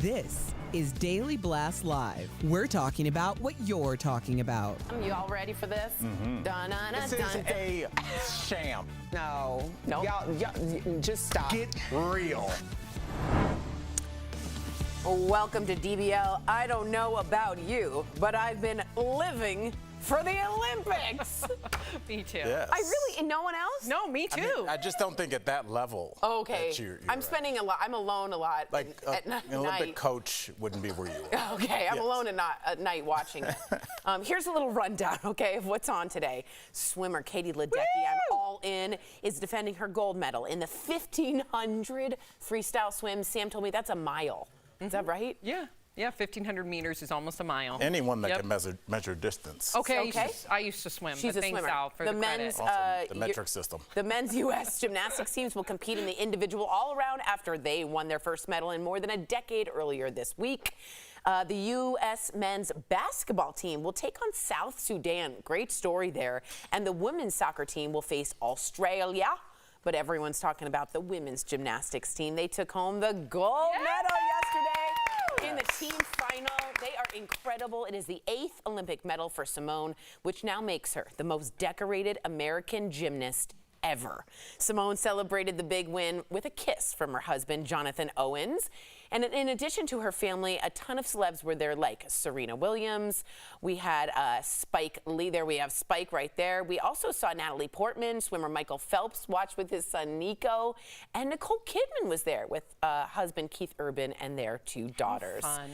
This is Daily Blast Live. We're talking about what you're talking about. You all ready for this? This is a sham. No. Y'all, just stop. Get real. Welcome to DBL. I don't know about you, but I've been living for the Olympics. Me too. Yes. I really, and no one else? No, me too. I just don't think at that level. Okay. that you're I'm at. spending a lot. I'm alone a lot Like at an night. Olympic coach wouldn't be where you are. Okay, I'm Yes. alone at night watching it. Here's a little rundown, okay, of what's on today. Swimmer Katie Ledecky, I'm all in, is defending her gold medal in the 1,500 freestyle swim. Sam told me that's a mile. Is that right? Yeah. Yeah, 1,500 meters is almost a mile. Anyone that can measure distance. Okay, I used to swim. She's but a thanks, swimmer. Al, for the the men's, credit. The metric system. The men's U.S. gymnastics teams will compete in the individual all-around after they won their first medal in more than a decade earlier this week. The U.S. men's basketball team will take on South Sudan. Great story there. And the women's soccer team will face Australia. But everyone's talking about the women's gymnastics team. They took home the gold medal yesterday in the team final. They are incredible. It is the 8th Olympic medal for Simone, which now makes her the most decorated American gymnast ever. Simone celebrated the big win with a kiss from her husband, Jonathan Owens. And in addition to her family, a ton of celebs were there, like Serena Williams. We had Spike Lee there. We have Spike right there. We also saw Natalie Portman, swimmer Michael Phelps watch with his son Nico. And Nicole Kidman was there with husband Keith Urban and their 2 daughters. Fun.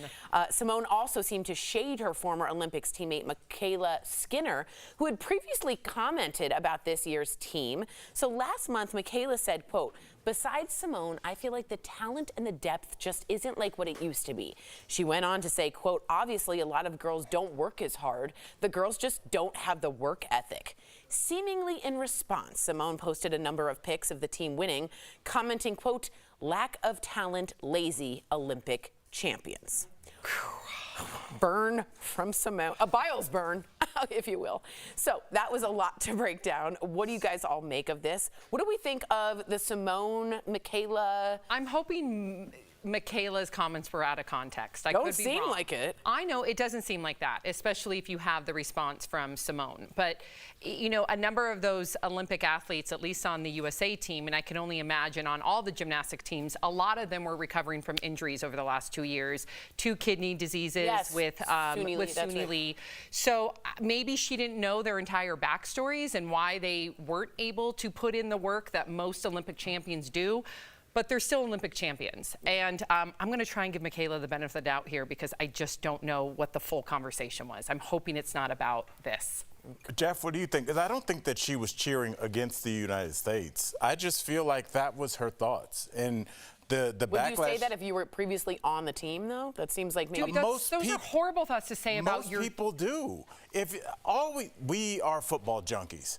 Simone also seemed to shade her former Olympics teammate Michaela Skinner, who had previously commented about this year's team. So last month, Michaela said, quote, "Besides Simone, I feel like the talent and the depth just isn't like what it used to be." She went on to say, quote, "Obviously, a lot of girls don't work as hard. The girls just don't have the work ethic." Seemingly in response, Simone posted a number of pics of the team winning, commenting, quote, "Lack of talent, lazy Olympic champions." Burn from Simone, a Biles burn, if you will. So that was a lot to break down. What do you guys all make of this? What do we think of the Simone, Michaela? I'm hoping Michaela's comments were out of context. I Don't could be seem wrong. like it. I know it doesn't seem like that, especially if you have the response from Simone. But, you know, a number of those Olympic athletes, at least on the USA team, and I can only imagine on all the gymnastic teams, a lot of them were recovering from injuries over the last 2 years, 2 kidney diseases with Suni Lee. So maybe she didn't know their entire backstories and why they weren't able to put in the work that most Olympic champions do. But they're still Olympic champions. And I'm going to try and give Michaela the benefit of the doubt here because I just don't know what the full conversation was. I'm hoping it's not about this. Jeff, what do you think? Because I don't think that she was cheering against the United States. I just feel like that was her thoughts. And the Would backlash. you say that if you were previously on the team, though? That seems like maybe. Those are horrible thoughts to say about Most people do. If we are football junkies.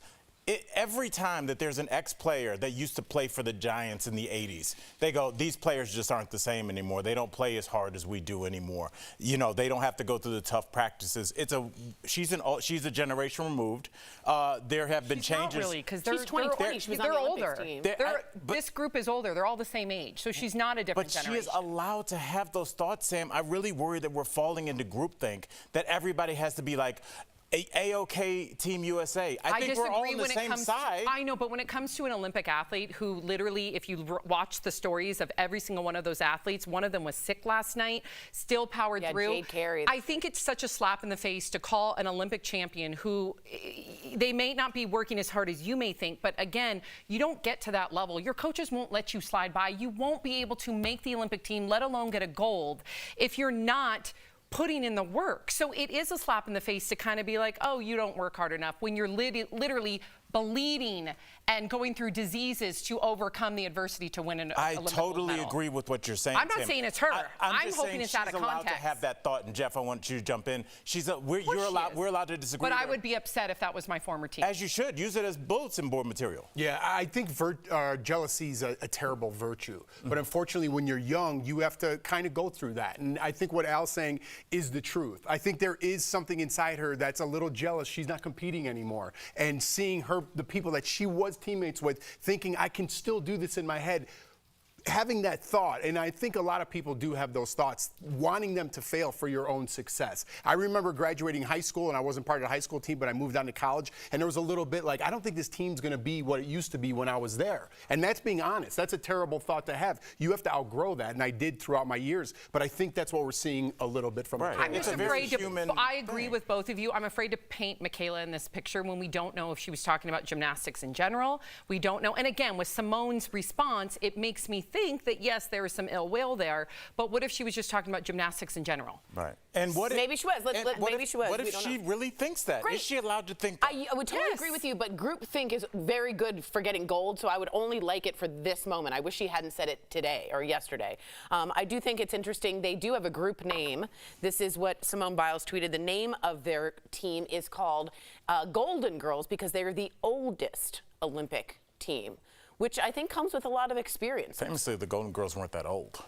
Every time that there's an ex-player that used to play for the Giants in the 80s, they go, these players just aren't the same anymore. They don't play as hard as we do anymore. You know, they don't have to go through the tough practices. She's a generation removed. There have been changes. Not really, because she's 2020. She was on the Olympics team. This group is older. They're all the same age, so she's not a different generation. But she is allowed to have those thoughts, Sam. I really worry that we're falling into groupthink, that everybody has to be like, A-OK Team USA. I think we're all on the same side. I know, but when it comes to an Olympic athlete who literally, if you watch the stories of every single one of those athletes, one of them was sick last night, still powered through. Jade Carey. I think it's such a slap in the face to call an Olympic champion who, they may not be working as hard as you may think, but again, you don't get to that level. Your coaches won't let you slide by. You won't be able to make the Olympic team, let alone get a gold, if you're not putting in the work. So it is a slap in the face to kind of be like, oh, you don't work hard enough, when you're literally bleeding and going through diseases to overcome the adversity to win an Olympic medal. I totally agree with what you're saying, I'm not Tim. saying it's her. I'm hoping it's out of context. she's allowed to have that thought, and Jeff, I want you to jump in. We're allowed to disagree. But I would be upset if that was my former team. As you should. Use it as bulletin board material. Yeah, I think jealousy is a terrible virtue. But unfortunately, when you're young, you have to kind of go through that. And I think what Al's saying is the truth. I think there is something inside her that's a little jealous. She's not competing anymore. And seeing the people that she was teammates with, thinking I can still do this in my head. having that thought, and I think a lot of people do have those thoughts, wanting them to fail for your own success. I remember graduating high school, and I wasn't part of the high school team, but I moved on to college, and there was a little bit like, I don't think this team's going to be what it used to be when I was there. And that's being honest. That's a terrible thought to have. You have to outgrow that, and I did throughout my years, but I think that's what we're seeing a little bit from Right. the I'm It's just a very afraid human to. I agree thing. with both of you. I'm afraid to paint Michaela in this picture when we don't know if she was talking about gymnastics in general. We don't know. And again, with Simone's response, it makes me think that yes, there is some ill will there. But what if she was just talking about gymnastics in general? Right. And what if, Maybe she was. Maybe she was. What We if don't she know. really thinks that? Great. Is she allowed to think that? I would totally Yes. agree with you, but groupthink is very good for getting gold, so I would only like it for this moment. I wish she hadn't said it today or yesterday. I do think it's interesting. They do have a group name. This is what Simone Biles tweeted. The name of their team is called Golden Girls because they are the oldest Olympic team, which I think comes with a lot of experience. Famously, the Golden Girls weren't that old.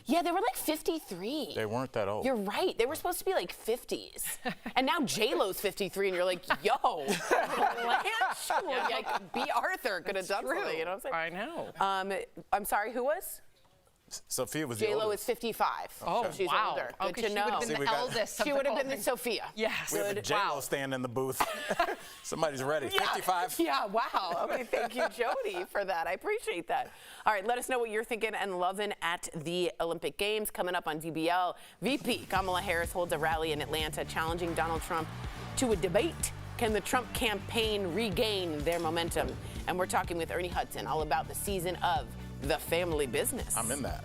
Yeah, they were like 53. They weren't that old. You're right. They were supposed to be like 50s. And now J-Lo's 53, and you're like, yo, Blanche, like, B. Arthur could have done something, you know what I'm saying? I know. I'm sorry, who was? Sophia was the J-Lo is oldest. 55. Oh, so she's wow. older. Good Okay, to she know. would have been See, the we got- eldest. of She the would have been Golden- the Sophia. Yes. We have a Good. J-Lo stand in the booth. Somebody's ready. 55. Yeah, wow. Okay, thank you, Jody, for that. I appreciate that. All right, let us know what you're thinking and loving at the Olympic Games coming up on DBL. VP Kamala Harris holds a rally in Atlanta challenging Donald Trump to a debate. Can the Trump campaign regain their momentum? And we're talking with Ernie Hudson all about the season of The Family Business. I'm in that.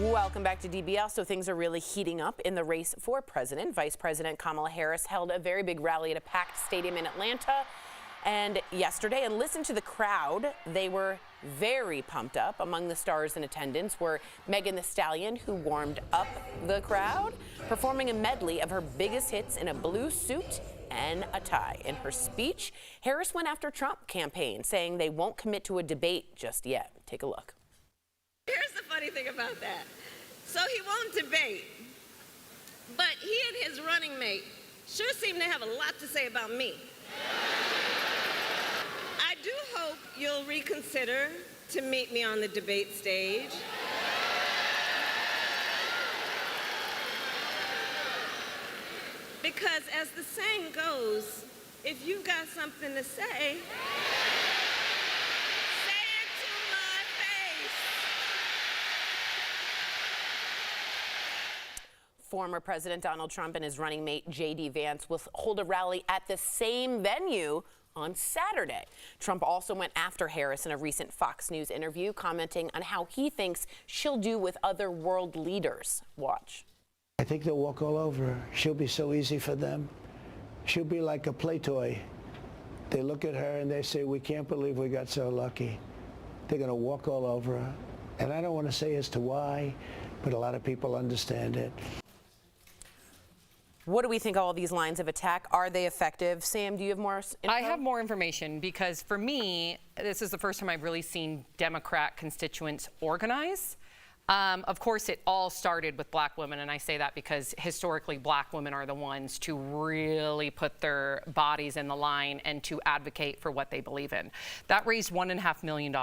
Welcome back to DBL. So things are really heating up in the race for president. Vice President Kamala Harris held a very big rally at a packed stadium in Atlanta and yesterday. And listen to the crowd. They were very pumped up. Among the stars in attendance were Megan Thee Stallion, who warmed up the crowd, performing a medley of her biggest hits in a blue suit and a tie. In her speech, Harris went after Trump campaign, saying they won't commit to a debate just yet. Take a look. Here's the funny thing about that. so he won't debate. But he and his running mate sure seem to have a lot to say about me. I do hope you'll reconsider to meet me on the debate stage. Because as the saying goes, if you've got something to say, say it to my face. Former President Donald Trump and his running mate J.D. Vance will hold a rally at the same venue on Saturday. Trump also went after Harris in a recent Fox News interview, commenting on how he thinks she'll do with other world leaders. Watch. I think they'll walk all over her. She'll be so easy for them. She'll be like a play toy. They look at her and they say, we can't believe we got so lucky. They're going to walk all over her. And I don't want to say as to why, but a lot of people understand it. What do we think of all these lines of attack? Are they effective? Sam, do you have more info? I have more information because for me, this is the first time I've really seen Democrat constituents organize. Of course, it all started with black women, and I say that because historically black women are the ones to really put their bodies in the line and to advocate for what they believe in. That raised $1.5 million.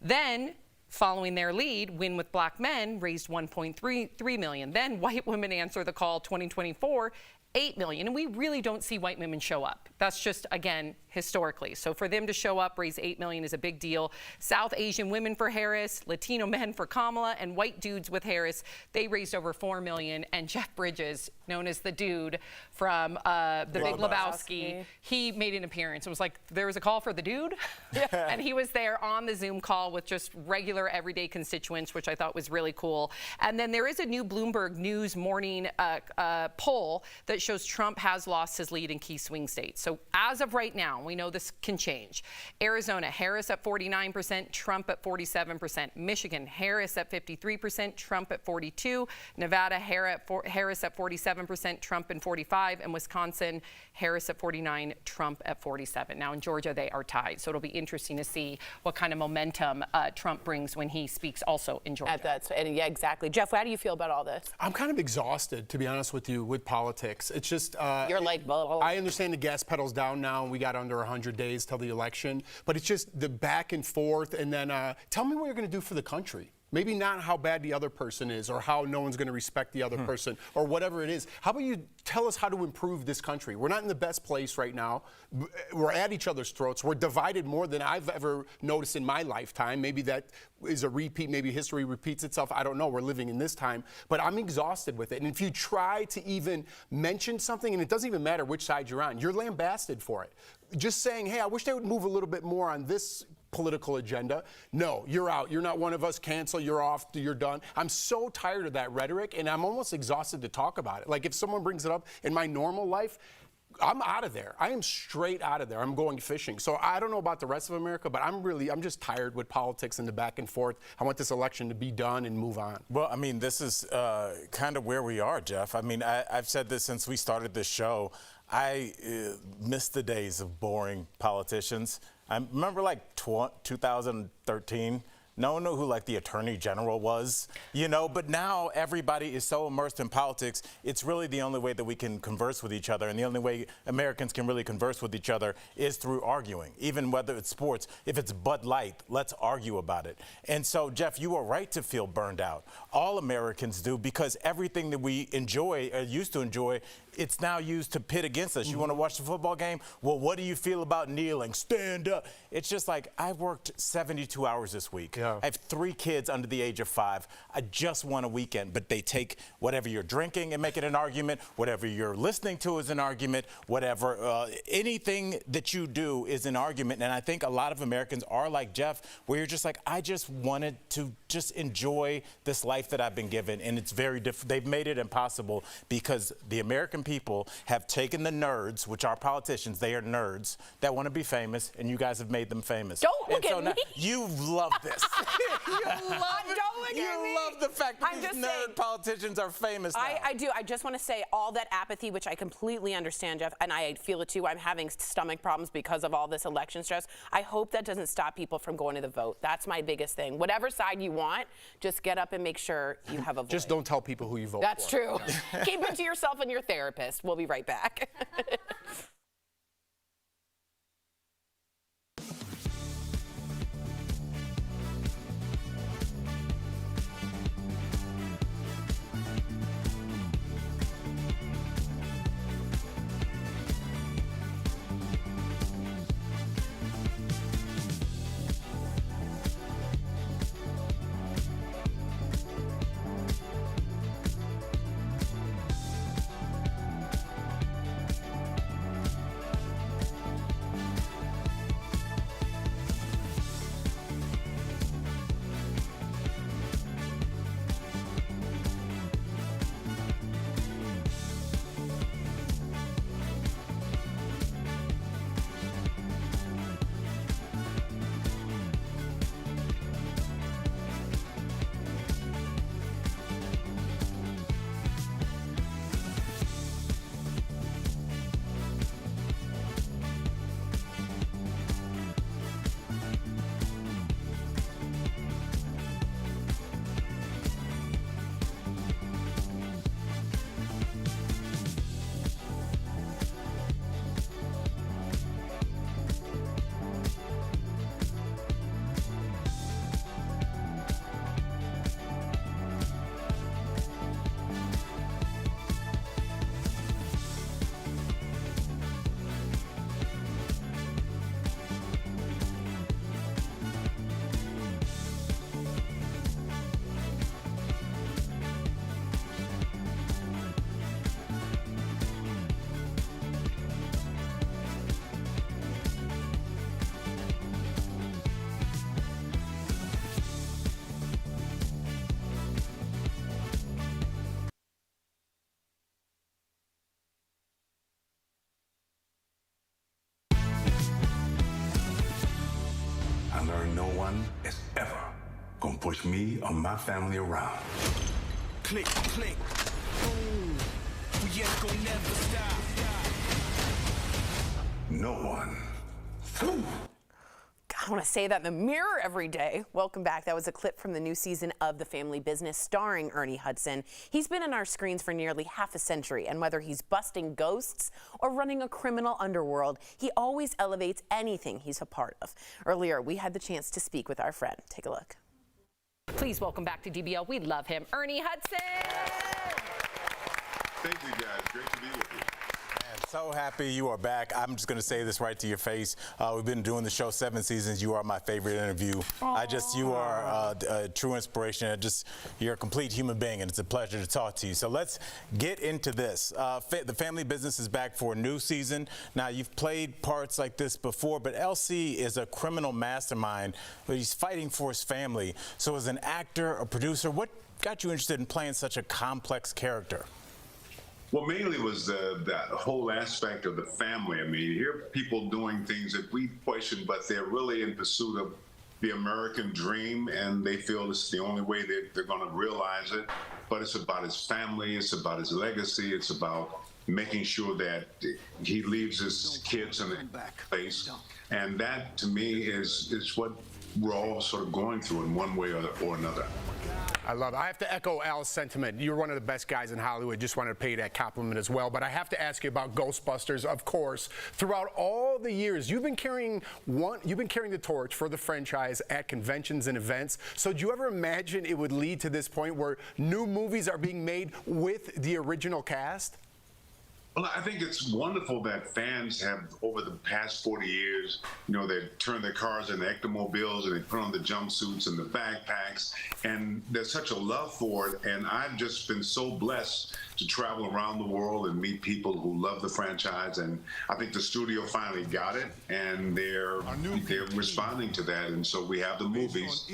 Then, following their lead, Win with Black Men raised $1.3 million. Then white women answer the call 2024, $8 million. And we really don't see white women show up. That's just, again, historically. So for them to show up, raise $8 million is a big deal. South Asian women for Harris, Latino men for Kamala, and white dudes with Harris, they raised over $4 million. And Jeff Bridges, known as the dude from The Big Lebowski, he made an appearance. It was like, there was a call for the dude. And he was there on the Zoom call with just regular everyday constituents, which I thought was really cool. And then there is a new Bloomberg News morning poll that shows Trump has lost his lead in key swing states. So as of right now, we know this can change. Arizona, Harris at 49%, Trump at 47%. Michigan, Harris at 53%, Trump at 42%. Nevada, Harris at 47%, Trump at 45%. And Wisconsin, Harris at 49%, Trump at 47%. Now in Georgia, they are tied. So it'll be interesting to see what kind of momentum Trump brings when he speaks also in Georgia. Yeah, exactly. Jeff, how do you feel about all this? I'm kind of exhausted, to be honest with you, with politics. It's just... You're like... I understand the gas pedal's down now, and we got under 100 days till the election, but it's just the back and forth, and then tell me what you're going to do for the country. Maybe not how bad the other person is or how no one's going to respect the other person or whatever it is. How about you tell us how to improve this country? We're not in the best place right now. We're at each other's throats. We're divided more than I've ever noticed in my lifetime. Maybe that is a repeat. Maybe history repeats itself. I don't know. We're living in this time. But I'm exhausted with it. And if you try to even mention something, and it doesn't even matter which side you're on, you're lambasted for it. Just saying, hey, I wish they would move a little bit more on this political agenda. No, you're out. You're not one of us. Cancel. You're off. You're done. I'm so tired of that rhetoric, and I'm almost exhausted to talk about it. Like, if someone brings it up in my normal life, I'm out of there. I am straight out of there. I'm going fishing. So I don't know about the rest of America, but I'm just tired with politics and the back and forth. I want this election to be done and move on. Well, I mean, this is kind of where we are, Jeff. I mean, I've said this since we started this show. I miss the days of boring politicians. I remember like 2013. No one knew who like the Attorney General was, you know, but now everybody is so immersed in politics, it's really the only way that we can converse with each other, and the only way Americans can really converse with each other is through arguing. Even whether it's sports, if it's Bud Light, let's argue about it. And so, Jeff, you are right to feel burned out. All Americans do, because everything that we enjoy, or used to enjoy, it's now used to pit against us. You want to watch the football game? Well, what do you feel about kneeling? Stand up. It's just like, I worked 72 hours this week. Yeah. I have 3 kids under the age of 5. I just want a weekend, but they take whatever you're drinking and make it an argument, whatever you're listening to is an argument, whatever, anything that you do is an argument. And I think a lot of Americans are like Jeff, where you're just like, I just wanted to just enjoy this life that I've been given. And it's very different. They've made it impossible because the American different people have taken the nerds, which are politicians, they are nerds, that want to be famous, and you guys have made them famous. Don't look at me. You love this. You love the fact that these nerd politicians are famous now. I do. I just want to say all that apathy, which I completely understand, Jeff, and I feel it too. I'm having stomach problems because of all this election stress. I hope that doesn't stop people from going to the vote. That's my biggest thing. Whatever side you want, just get up and make sure you have a voice. Just don't tell people who you vote for. That's true. Keep it to yourself and your therapist. We'll be right back. No one is ever gonna push me or my family around. Click, click. Boom. We ain't gonna never stop. No one. I want to say that in the mirror every day. Welcome back. That was a clip from the new season of The Family Business starring Ernie Hudson. He's been on our screens for nearly half a century, and whether he's busting ghosts or running a criminal underworld, he always elevates anything he's a part of. Earlier, we had the chance to speak with our friend. Take a look. Please welcome back to DBL. We love him, Ernie Hudson. Thank you, guys. Great to be with you. So happy you are back. I'm just going to say this right to your face. We've been doing the show 7 seasons. You are my favorite interview. You are a true inspiration. You're a complete human being, and it's a pleasure to talk to you. So let's get into this. The Family Business is back for a new season. Now, you've played parts like this before, but LC is a criminal mastermind, but he's fighting for his family. So as an actor, a producer, what got you interested in playing such a complex character? Well, mainly was that whole aspect of the family. I mean, you hear people doing things that we question, but they're really in pursuit of the American dream, and they feel it's the only way that they're going to realize it. But it's about his family, it's about his legacy, it's about making sure that he leaves his kids in a place. And that, to me, is what we're all sort of going through in one way or another. I love it. I have to echo Al's sentiment. You're one of the best guys in Hollywood. Just wanted to pay you that compliment as well. But I have to ask you about Ghostbusters, of course. Throughout all the years, you've been carrying the torch for the franchise at conventions and events. So do you ever imagine it would lead to this point where new movies are being made with the original cast? Well, I think it's wonderful that fans have, over the past 40 years, they turn their cars into ectomobiles and they put on the jumpsuits and the backpacks, and there's such a love for it. And I've just been so blessed to travel around the world and meet people who love the franchise. And I think the studio finally got it, and they're responding to that. And so we have the movies,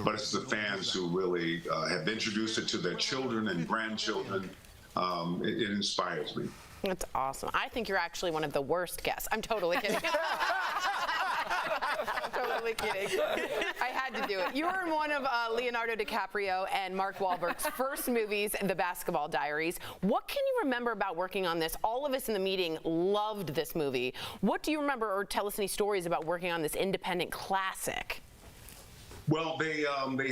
but it's the fans who really have introduced it to their children and grandchildren. It inspires me. That's awesome. I think you're actually one of the worst guests. I'm totally kidding. I'm totally kidding. I had to do it. You were in one of Leonardo DiCaprio and Mark Wahlberg's first movies, The Basketball Diaries. What can you remember about working on this? All of us in the meeting loved this movie. What do you remember, or tell us any stories about working on this independent classic? Well, they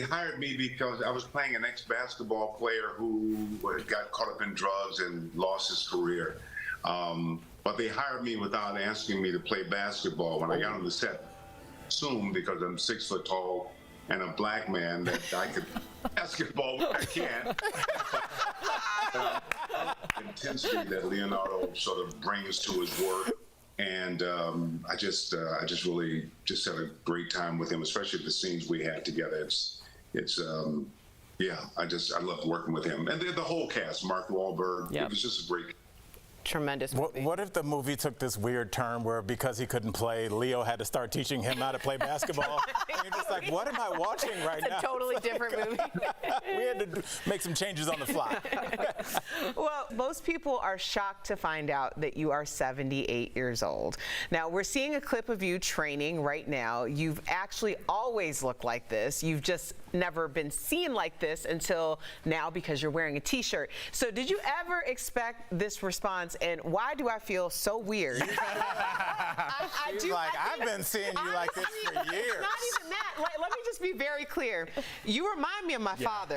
hired me because I was playing an ex-basketball player who got caught up in drugs and lost his career. But they hired me without asking me to play basketball. When I got on the set, assumed because I'm 6 foot tall and a black man that I could basketball, which I can't. Intensity that Leonardo sort of brings to his work. And I just really just had a great time with him, especially the scenes we had together. Yeah, I loved working with him. And the whole cast, Mark Wahlberg, It was just a great. Tremendous movie. What if the movie took this weird turn where because he couldn't play, Leo had to start teaching him how to play basketball? And you're just like, what am I watching right now? It's a totally different movie. We had to make some changes on the fly. Well, most people are shocked to find out that you are 78 years old. Now, we're seeing a clip of you training right now. You've actually always looked like this. You've just never been seen like this until now because you're wearing a t-shirt. So did you ever expect this response, and why do I feel so weird? I've been seeing you like this for years. Not even that. Let me just be very clear. You remind me of my father.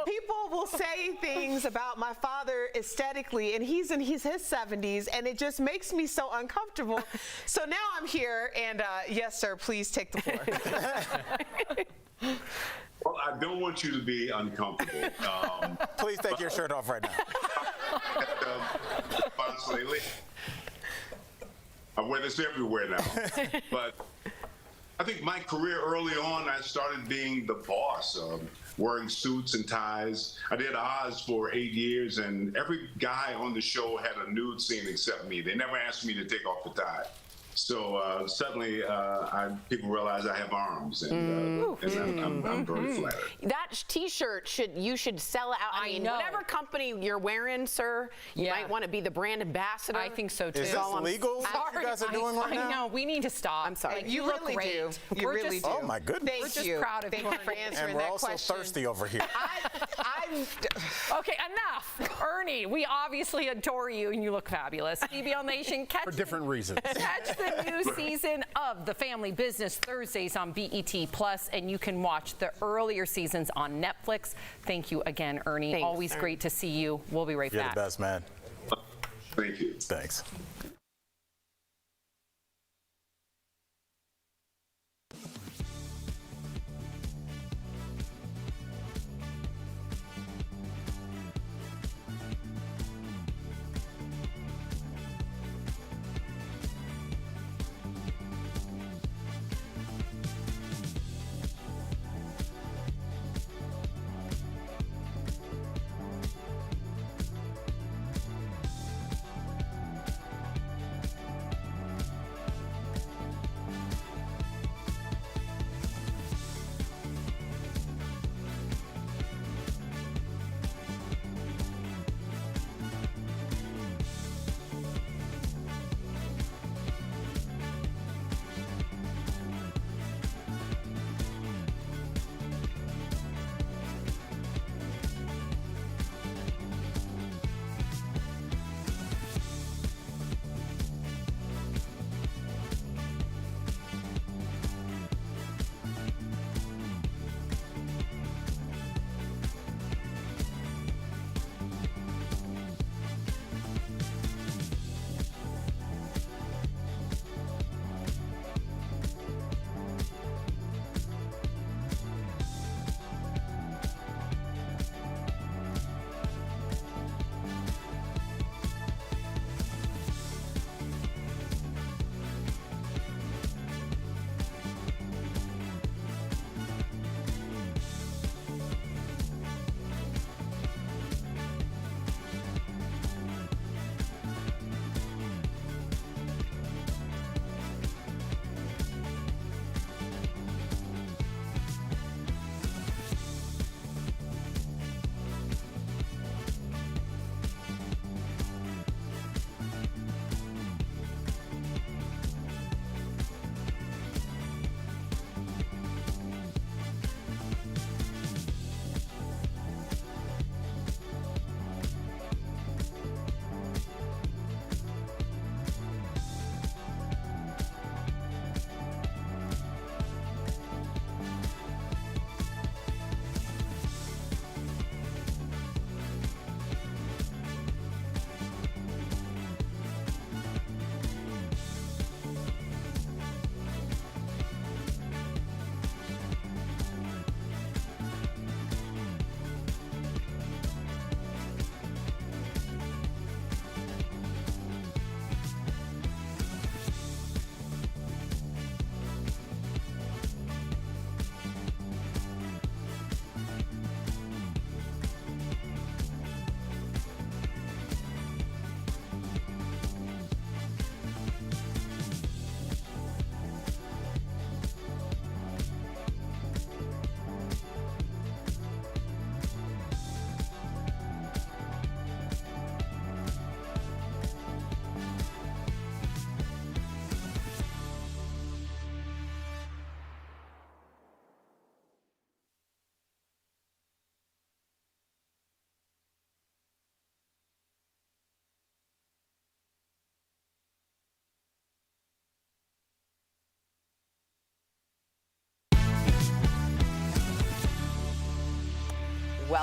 People will say things about my father aesthetically, and he's in his 70s, and it just makes me so uncomfortable. So now I'm here, and yes, sir, please take the floor. Well, I don't want you to be uncomfortable. Please take your shirt off right now. Lately, I wear this everywhere now. But I think my career early on, I started being the boss, wearing suits and ties. I did Oz for 8 years, and every guy on the show had a nude scene except me. They never asked me to take off the tie. So suddenly, people realize I have arms, and I'm very flattered. That T-shirt you should sell out. I mean, whatever company you're wearing, sir, you might want to be the brand ambassador. I think so too. Is this legal? What you guys are doing right now? I know. We need to stop. I'm sorry. You look really great. do. You really do. Oh my goodness. Thank We're just you. proud of Thank you. you for answering And we're that also question. thirsty over here. Okay, enough. Ernie, we obviously adore you, and you look fabulous. EBL Nation, For different reasons. catch the new season of The Family Business Thursdays on BET Plus, and you can watch the earlier seasons on Netflix. Thank you again, Ernie. Thanks, Always Ernie. great to see you. We'll be right You're back. the best, man. Thank you. Thanks.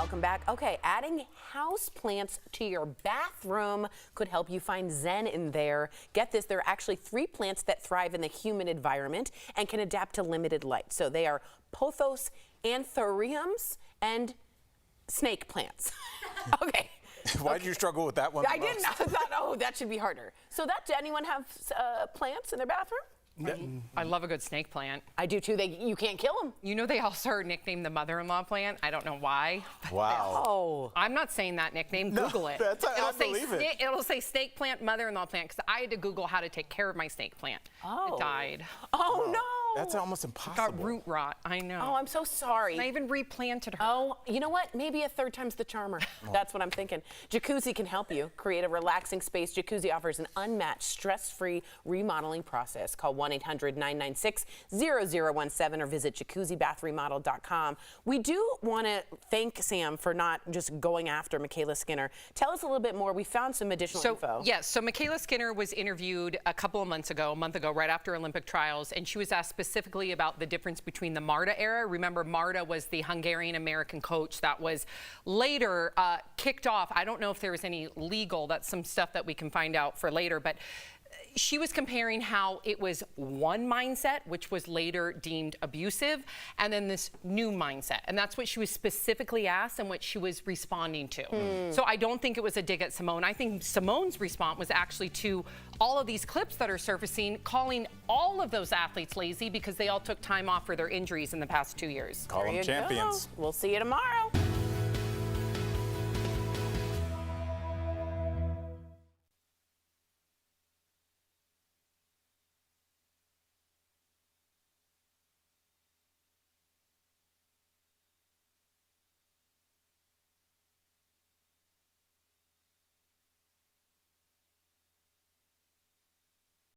Welcome back. Okay, adding house plants to your bathroom could help you find zen in there. Get this, there are actually 3 plants that thrive in the humid environment and can adapt to limited light. So they are pothos, anthuriums, and snake plants. Okay. Why did you struggle with that one? I didn't. I thought, oh, that should be harder. So did anyone have plants in their bathroom? I love a good snake plant. I do too. You can't kill them. You know they also are nicknamed the mother-in-law plant. I don't know why. Wow. Oh. I'm not saying that nickname. Google it. I believe it. It'll say snake plant, mother-in-law plant, because I had to Google how to take care of my snake plant. Oh. It died. Oh no. That's almost impossible. Got root rot. I know. Oh, I'm so sorry. And I even replanted her. Oh, you know what? Maybe a third time's the charmer. That's what I'm thinking. Jacuzzi can help you create a relaxing space. Jacuzzi offers an unmatched, stress-free remodeling process. Call 1-800-996-0017 or visit jacuzzibathremodel.com. We do want to thank Sam for not just going after Michaela Skinner. Tell us a little bit more. We found some additional info. Yes, so Michaela Skinner was interviewed a month ago, right after Olympic trials, and she was asked specifically about the difference between the Marta era. Remember, Marta was the Hungarian-American coach that was later kicked off. I don't know if there was any legal, that's some stuff that we can find out for later, but she was comparing how it was one mindset, which was later deemed abusive, and then this new mindset. And that's what she was specifically asked and what she was responding to. So I don't think it was a dig at Simone. I think Simone's response was actually to all of these clips that are surfacing, calling all of those athletes lazy because they all took time off for their injuries in the past 2 years. Call them champions. We'll see you tomorrow.